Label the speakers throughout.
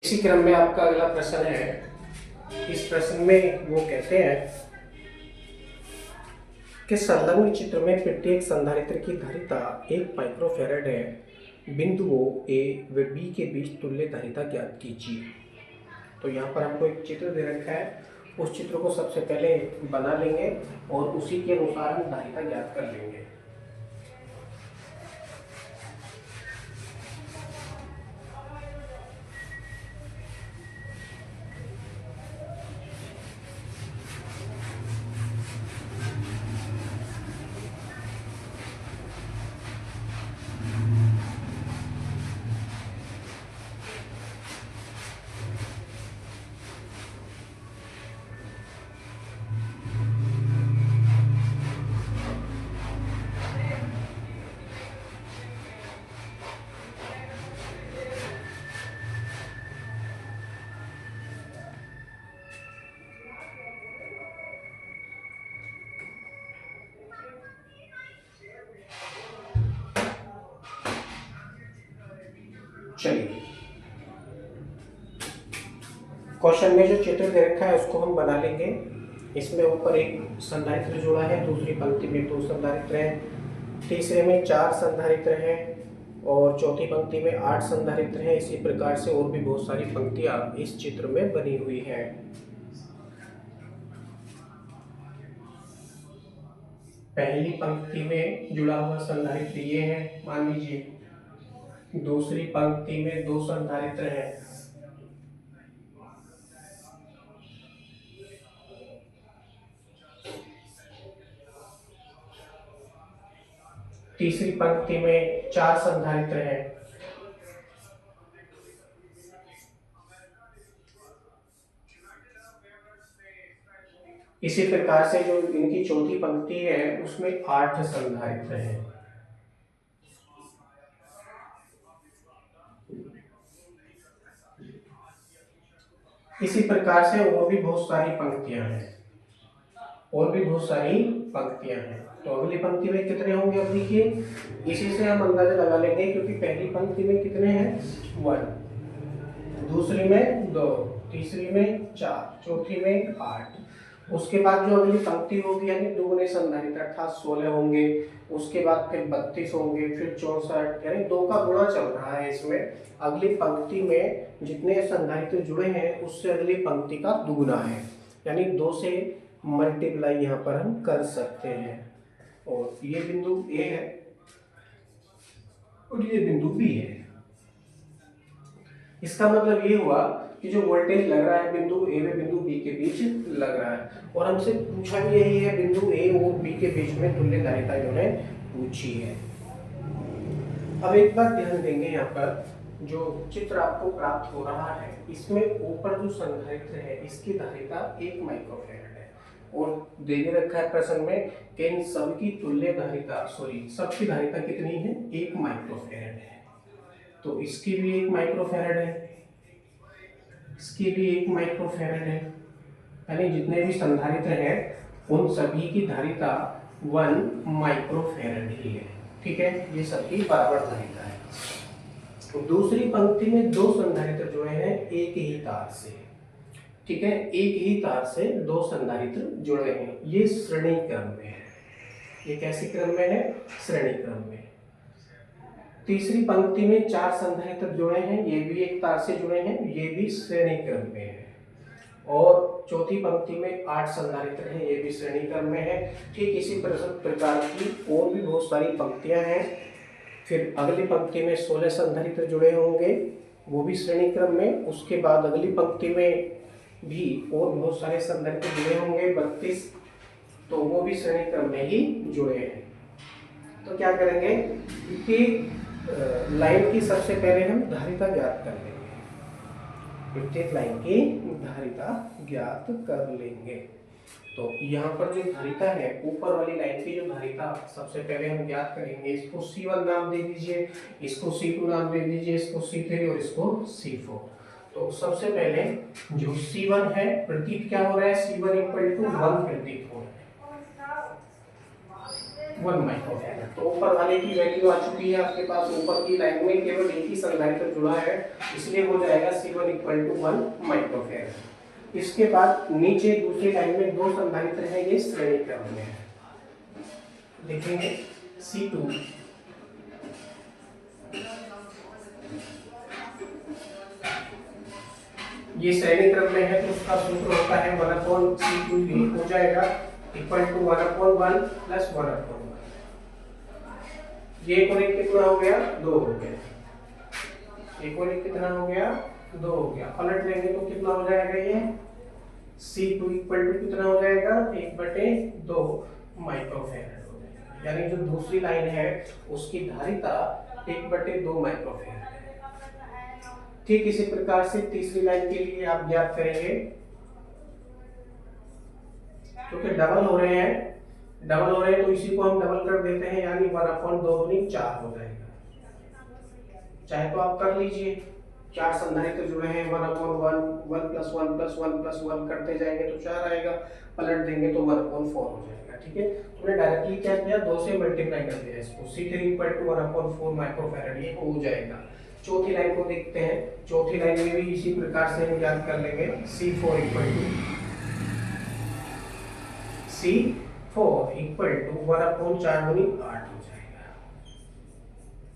Speaker 1: इसी क्रम में आपका अगला प्रश्न है। इस प्रश्न में वो कहते हैं कि संलग्न चित्र में प्रत्येक संधारित्र की धारिता 1 माइक्रोफैरड है। बिंदुओं ए व बी के बीच तुल्य धारिता ज्ञात कीजिए। तो यहाँ पर हमको एक चित्र दे रखा है, उस चित्र को सबसे पहले बना लेंगे और उसी के अनुसार हम धारिता ज्ञात कर लेंगे। चलिए, क्वेश्चन में जो चित्र दे रखा है उसको हम बना लेंगे। इसमें ऊपर एक संधारित्र जोड़ा है, दूसरी पंक्ति में 2 संधारित्र हैं, तीसरे में 4 संधारित्र हैं और चौथी पंक्ति में 8 संधारित्र हैं। इसी प्रकार से और भी बहुत सारी पंक्तियां इस चित्र में बनी हुई हैं। पहली पंक्ति में जुड़ा हुआ संधारित्र ये है, मान लीजिए। दूसरी पंक्ति में 2 संधारित्र हैं। तीसरी पंक्ति में 4 संधारित्र हैं। इसी प्रकार से जो इनकी चौथी पंक्ति है उसमें 8 संधारित्र हैं। इसी प्रकार से और भी बहुत सारी पंक्तियां हैं, तो अगली पंक्ति में कितने होंगे अब देखिए, इसी से हम अंदाजा लगा लेंगे, क्योंकि पहली पंक्ति में कितने हैं 1, दूसरी में 2, तीसरी में 4, चौथी में 8। उसके बाद जो अगली पंक्ति होगी यानी दुगुने संधारित्र अर्थात 16 होंगे। उसके बाद फिर 32 होंगे, फिर 64, यानी 2 का गुणा चल रहा है इसमें। अगली पंक्ति में जितने संधारित्र जुड़े हैं उससे अगली पंक्ति का दुगुना है, यानी 2 से मल्टीप्लाई यहाँ पर हम कर सकते हैं। और ये बिंदु ए है और ये बिंदु बी है। इसका मतलब ये हुआ कि जो वोल्टेज लग रहा है बिंदु ए व बिंदु बी के बीच लग रहा है, और हमसे पूछा भी यही है, बिंदु ए और बी के बीच में तुल्य धारिता इन्होंने पूछी है। अब एक बात ध्यान देंगे, यहाँ पर जो चित्र आपको प्राप्त हो रहा है इसमें ऊपर जो संधारित्र है इसकी धारिता 1 माइक्रोफैरड है, और दे रखा है प्रश्न में कि इन सबकी तुल्य धारिता सबकी धारिता कितनी है 1 माइक्रोफैरड है। तो इसकी भी 1 माइक्रोफैरड है, इसकी भी 1 माइक्रोफैरड है, यानी जितने भी संधारित्र हैं उन सभी की धारिता 1 माइक्रोफैरड ही है। ठीक है, ये सबकी बराबर धारिता है। तो दूसरी पंक्ति में 2 संधारित्र जुड़े हैं एक ही तार से। ठीक है, एक ही तार से 2 संधारित्र जुड़े हैं, ये श्रेणी क्रम में है। ये कैसे क्रम में है? श्रेणी क्रम में। तीसरी पंक्ति में 4 संधारित्र जुड़े हैं, ये भी एक तार से जुड़े हैं, ये भी श्रेणी क्रम में है। और चौथी पंक्ति में 8 संधारित्र हैं, ये भी श्रेणी क्रम में है। ठीक इसी प्रकार की और भी बहुत सारी पंक्तियां हैं। फिर अगली पंक्ति में 16 संधारित्र जुड़े होंगे, वो भी श्रेणी क्रम में। उसके बाद अगली पंक्ति में भी और बहुत सारे संधारित्र जुड़े होंगे 32, तो वो भी श्रेणी क्रम में ही जुड़े हैं। तो क्या करेंगे कि लाइन की सबसे पहले हम धारिता ज्ञात कर लेंगे, प्रत्येक लाइन की धारिता ज्ञात कर लेंगे। तो यहाँ पर जो धारिता है ऊपर वाली लाइन की जो धारिता सबसे पहले हम ज्ञात करेंगे, इसको C1 नाम दे दीजिए, इसको C2 नाम दे दीजिए, इसको C3 और इसको C4। तो सबसे पहले जो C1 है प्रतीत क्या हो रहा है, C1 = 1 प्रतीत हो रहा है। 1 माइक्रोफैराड। तो ऊपर वाले की वैल्यू आ चुकी है आपके पास, ऊपर की लाइन में केवल एक ही संधारित्र जुड़ा है, इसलिए हो जाएगा C1 इक्वल टू 1 माइक्रोफैराड। इसके बाद नीचे दूसरी लाइन में दो संधारित्र हैं, ये श्रेणी क्रम में है, लिखेंगे C2 ये श्रेणी क्रम में है, तो उसका सूत्र होता है 1/C2 हो जाएगा इक्वल टू 1/1 प्लस 1/1। ये एक और एक कितना हो गया, 2 हो गया, एक और एक कितना हो गया, 2 हो गया। पलट देंगे तो कितना हो जाएगा, ये C2 इक्वल टू कितना हो जाएगा, 1/2 माइक्रोफैराड हो जाएगा। यानी जो दूसरी लाइन है उसकी धारिता 1/2 माइक्रोफैराड है। ठीक इसी प्रकार से तीसरी लाइन के लिए आप ज्ञात करेंगे, क्योंकि डबल हो रहे हैं तो इसी को हम डबल कर देते हैं, यानी 1/2 4 हो जाएगा। चाहे तो आप कर लीजिए, 4 संधारित्र जुड़े हैं, 1/1 1 + 1 + 1 + 1 करते जाएंगे तो 4 आएगा, पलट देंगे तो 1/4 हो जाएगा। ठीक है, तुमने डायरेक्टली क्या किया, 2 से मल्टीप्लाई कर दिया इसको, C3 = 1/4 माइक्रोफैराड ये हो जाएगा। चौथी लाइन को देखते हैं, चौथी लाइन में भी इसी प्रकार से हम याद कर लेंगे, C4 = 1/4 × 8 हो जाएगा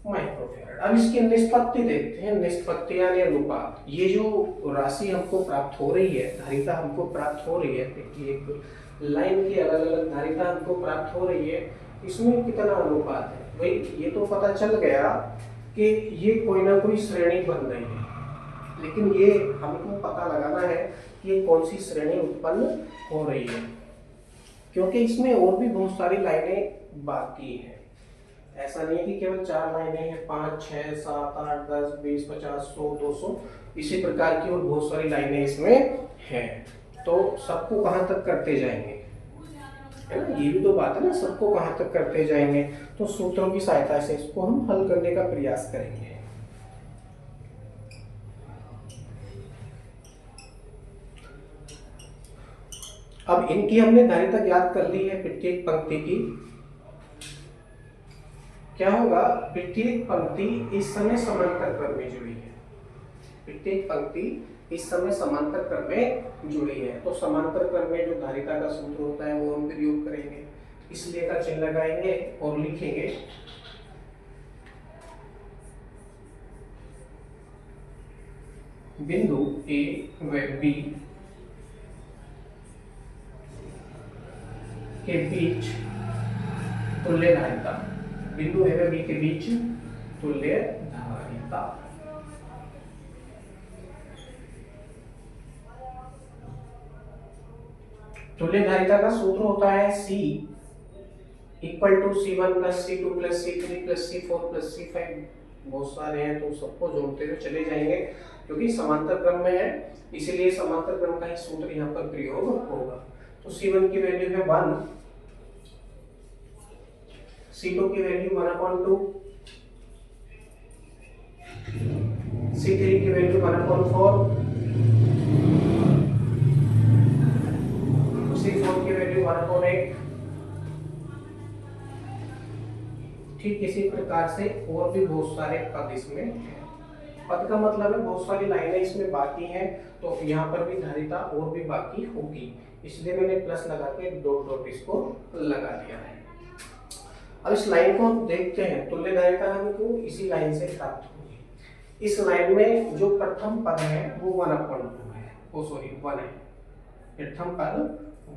Speaker 1: माइक्रोफैराड। अब इसकी निष्पत्ति देखते हैं, निष्पत्ति यानी अनुपात। ये जो राशि हमको प्राप्त हो रही है, धारिता हमको प्राप्त हो रही है, देखिए एक लाइन की अलग अलग धारिता हमको प्राप्त हो रही है, इसमें कितना अनुपात है भाई, ये तो पता चल गया कि ये कोई ना कोई श्रेणी बन रही है, लेकिन ये हमको पता लगाना है कि ये कौन सी श्रेणी उत्पन्न हो रही है, क्योंकि इसमें और भी बहुत सारी लाइनें बाकी हैं। ऐसा नहीं है कि केवल 4 लाइनें हैं, 5 6 7 8 10 20 50 100 200 इसी प्रकार की और बहुत सारी लाइनें इसमें हैं। तो सबको कहाँ तक करते जाएंगे, है ना, ये भी तो बात है ना, सबको कहाँ तक करते जाएंगे। तो सूत्रों की सहायता से इसको हम हल करने का प्रयास करेंगे। अब इनकी हमने धारिता ज्ञात कर ली है प्रत्येक पंक्ति की। क्या होगा, प्रत्येक पंक्ति इस समय समांतर क्रम में जुड़ी है, प्रत्येक पंक्ति इस समय समांतर क्रम में जुड़ी है। तो समांतर क्रम में जो धारिता का सूत्र होता है वो हम प्रयोग करेंगे, इसलिए का चिन्ह लगाएंगे और लिखेंगे बिंदु A व B के बीच तुल्य धारिता, बिंदु A व B के बीच तुल्य धारिता। तुल्य धारिता का सूत्र होता है C = C1 + C2 + C3 + C4 + C5। बहुत सारे हैं तो सबको जोड़ते हुए चले जाएंगे, क्योंकि समांतर क्रम में है इसीलिए समांतर क्रम का ही सूत्र यहाँ पर प्रयोग होगा। तो C1 की वैल्यू है 1, C2 की वैल्यू 1/2, C3 की वैल्यू 1/4, C4 की वैल्यू 1/8। ठीक इसी प्रकार से और भी बहुत सारे पद इसमें हैं। पद का मतलब है बहुत सारी लाइनें इसमें बाकी हैं, तो यहाँ पर भी धारिता और भी बाकी होगी, इसलिए मैंने प्लस लगा के डॉट डॉट इसको लगा दिया है। अब इस लाइन को हम देखते हैं, तुल्य धारिता हमको इसी लाइन से प्राप्त होगी। इस लाइन में जो प्रथम पद है वो 1/2 है, ओ सॉरी 1 है, प्रथम पद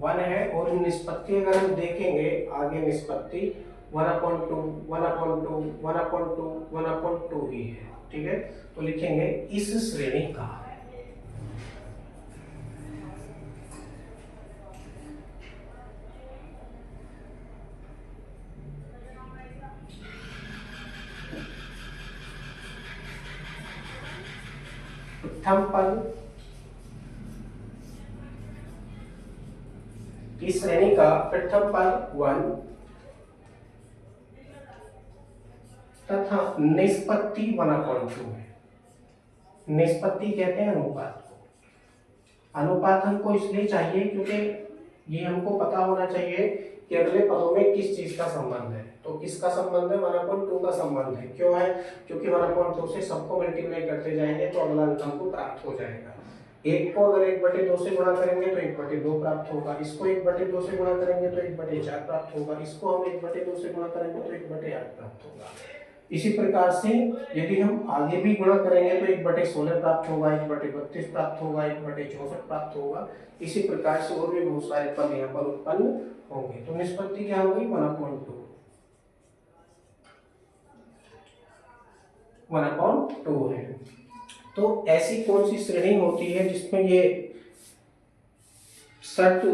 Speaker 1: 1 है, और निष्पत्ति अगर हम देखेंगे आगे निष्पत्ति 1/2 1/2 1/2 1/2 ही है। ठीक है, तो लिखेंगे इस श्रेणी का प्रथम पद, इस श्रेणी का प्रथम पद 1 तथा निष्पत्ति 1/2 है। निष्पत्ति कहते हैं अनुपात को। अनुपात हमको इसलिए चाहिए क्योंकि ये हमको पता होना चाहिए कि अगले पदों में किस चीज का संबंध है। तो किसका संबंध है, 1/2 का संबंध है। क्यों है, क्योंकि 1/2 से सबको मल्टीप्लाई करते जाएंगे तो अगला अंक हमको प्राप्त हो जाएगा। एक को अगर 1/2 से गुणा करेंगे तो 1/2 प्राप्त होगा, इसको 1/2 से गुणा करेंगे तो 1/4 प्राप्त होगा, इसको हम 1/2 से गुणा करेंगे तो 1/8 प्राप्त होगा। इसी प्रकार से यदि हम आगे भी गुणा करेंगे तो 1/16 प्राप्त होगा, 1/32 प्राप्त होगा, 1/64 प्राप्त होगा। इसी प्रकार से और भी बहुत सारे पद यहाँ पर उत्पन्न होंगे। तो निष्पत्ति क्या होगी, 1/2 1/2 है। तो ऐसी कौन सी श्रेणी होती है जिसमें ये शर्त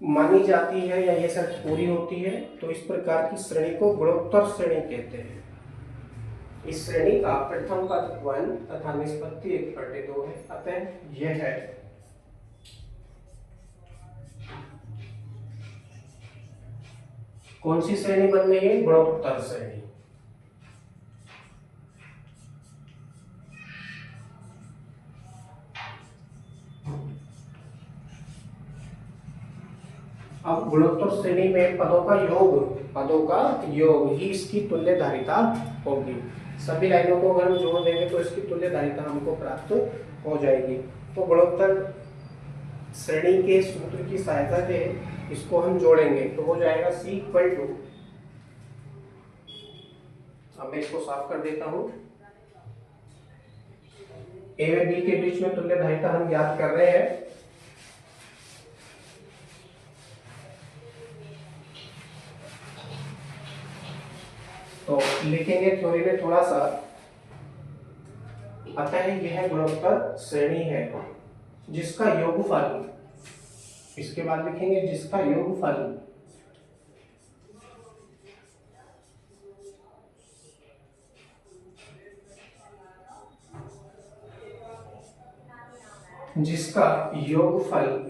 Speaker 1: मानी जाती है या ये शर्त पूरी होती है। तो इस प्रकार की श्रेणी को गुणोत्तर श्रेणी कहते हैं। इस श्रेणी का प्रथम पद 1 तथा निष्पत्ति 1/2 है। अतः यह है कौन सी श्रेणी बन रही है, गुणोत्तर श्रेणी। अब गुणोत्तर श्रेणी में पदों का योग ही इसकी तुल्यधारिता होगी। सभी लाइनों को अगर हम जोड़ देंगे तो इसकी तुल्यधारिता हमको प्राप्त हो जाएगी। तो गुणोत्तर श्रेणी के सूत्र की सहायता से इसको हम जोड़ेंगे तो हो जाएगा C = अब मैं इसको साफ कर देता हूं। A व B के बीच में तुल्यधारिता हम ज्ञात कर रहे हैं। तो लिखेंगे थ्योरी में थोड़ा सा। अतः यह गुणोत्तर श्रेणी है जिसका योगफल, इसके बाद लिखेंगे जिसका योगफल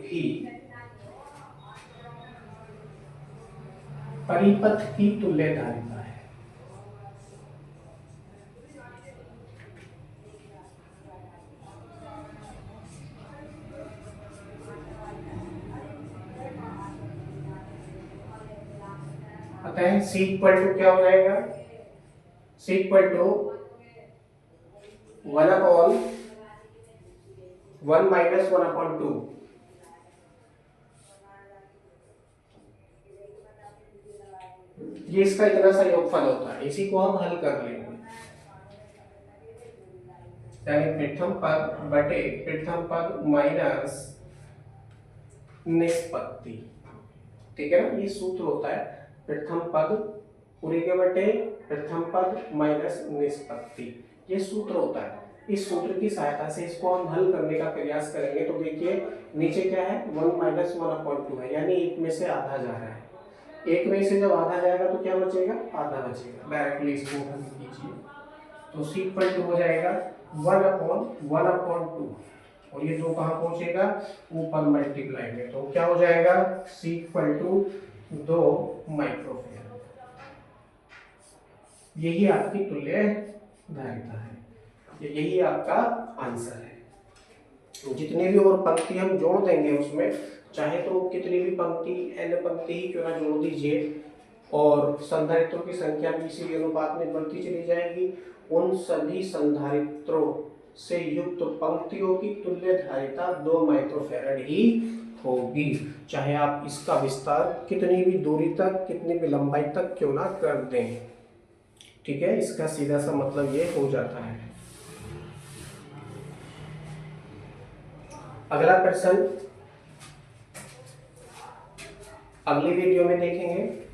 Speaker 1: ही परिपथ की तुल्यधारिता है। अतः C = क्या हो जाएगा, C = 1/1 - 1/2। ये इसका इतना सा योगफल होता है। इसी को हम हल कर लेंगे, यानी प्रथम पद बटे प्रथम पद माइनस निष्पत्ति। ठीक है ना, ये सूत्र होता है प्रथम पद पूरे के बटे प्रथम पद माइनस निष्पत्ति, ये सूत्र होता है। इस सूत्र की सहायता से इसको हम हल करने का प्रयास करेंगे। तो देखिए नीचे क्या है, 1 - 1/2 है, यानी एक में से आधा जा रहा है। एक में से जब आधा जाएगा तो क्या बचेगा, आधा बचेगा। डायरेक्टली इसको हल कीजिए तो C = हो जाएगा 1/1/2 और ये 2 कहाँ पहुंचेगा, ऊपर मल्टीप्लाई में। तो क्या हो जाएगा, C = 2 माइक्रोफेराड। यही आपकी तुल्यधारिता है, यही आपका आंसर है। जितने भी और पंक्ति हम जोड़ देंगे उसमें, चाहे तो कितनी भी पंक्ति n पंक्ति ही क्यों ना जोड़ दीजिए, और संधारित्रों की संख्या भी इसी अनुपात में बढ़ती चली जाएगी। उन सभी संधारित्रों से युक्त पंक्तियों की तुल्यधारिता 2 माइक्रोफेराड ही होगी, चाहे आप इसका विस्तार कितनी भी दूरी तक, कितनी भी लंबाई तक क्यों ना कर दें। ठीक है, इसका सीधा सा मतलब ये हो जाता है। अगला प्रश्न अगली वीडियो में देखेंगे।